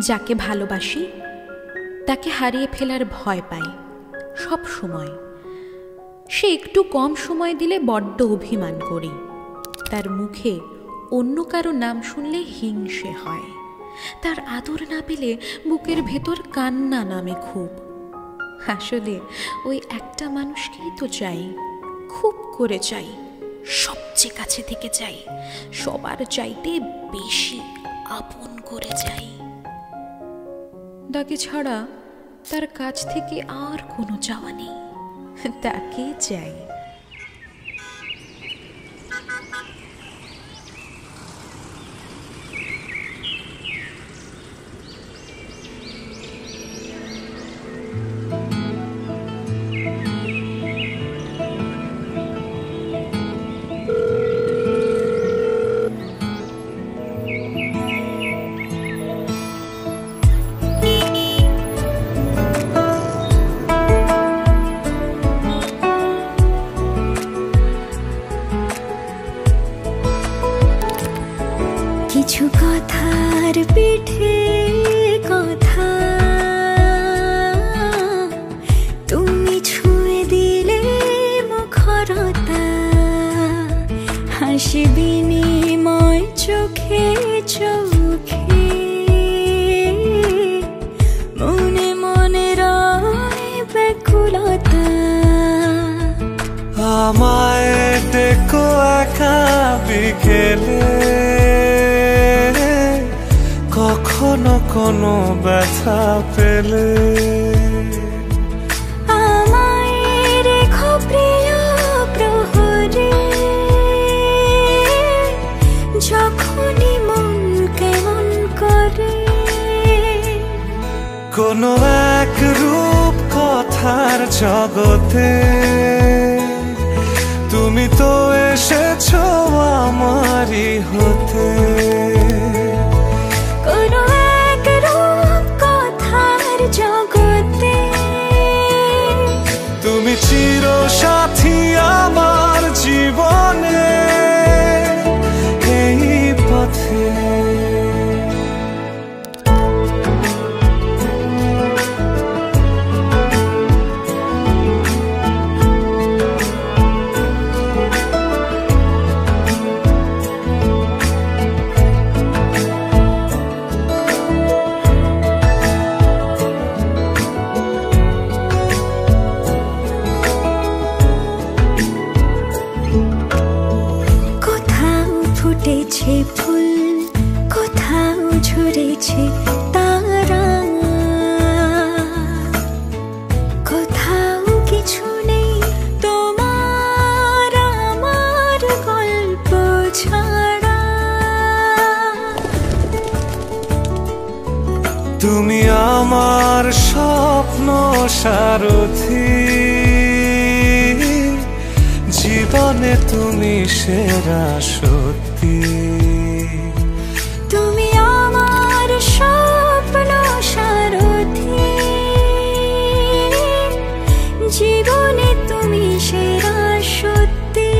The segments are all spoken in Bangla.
যাকে ভালোবাসি তাকে হারিয়ে ফেলার ভয় পাই সব সময়। সে একটু কম সময় দিলে বড্ড অভিমান করি। তার মুখে অন্য কারো নাম শুনলে হিংসে হয়। তার আদর না পেলে বুকের ভেতর কান্না নামে খুব। আসলে ওই একটা মানুষকেই তো চাই, খুব করে চাই, সবচেয়ে কাছে থেকে চাই, সবার চাইতে বেশি আপন করে চাই। তাকে ছাড়া তার কাছ থেকে আর কোনো চাওয়া নেই, তাকে চাই। কিছু কথার পিঠে কথা তুমি ছুঁয়ে দিলে মুখরতা, হাসি বিনিময় চোখে চোখে, মনে মনে রয় ব্যাকুলতা। আমায় ডেকো একা বিকেলে, কখনো কোনো ব্যথা পেলে। আমায় রেখো প্রিয় প্রহরে, যখনই মন কেমন করে। কোনো এক রূপ কথার জগতে তুমি তো এসেছো আমারই হতে। কোনো এক রূপ কথার জগতে তুমি চিরসাথী আমার জীবনে, এই পথে। ফুটেছে ফুল, কোথাও ঝরেছে তারা, কোথাও কিছু নেই তোমার আমার গল্প ছাড়া। তুমি আমার স্বপ্ন সারথি, জীবনে তুমি সেরা সত্যি। তুমি আমার স্বপ্ন সারথি, জীবনে তুমি সেরা সত্যি।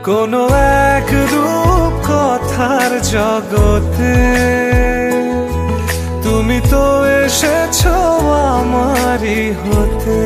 কোনো এক রূপ কথার জগতে তুমি তো এসেছো আমারই হতে।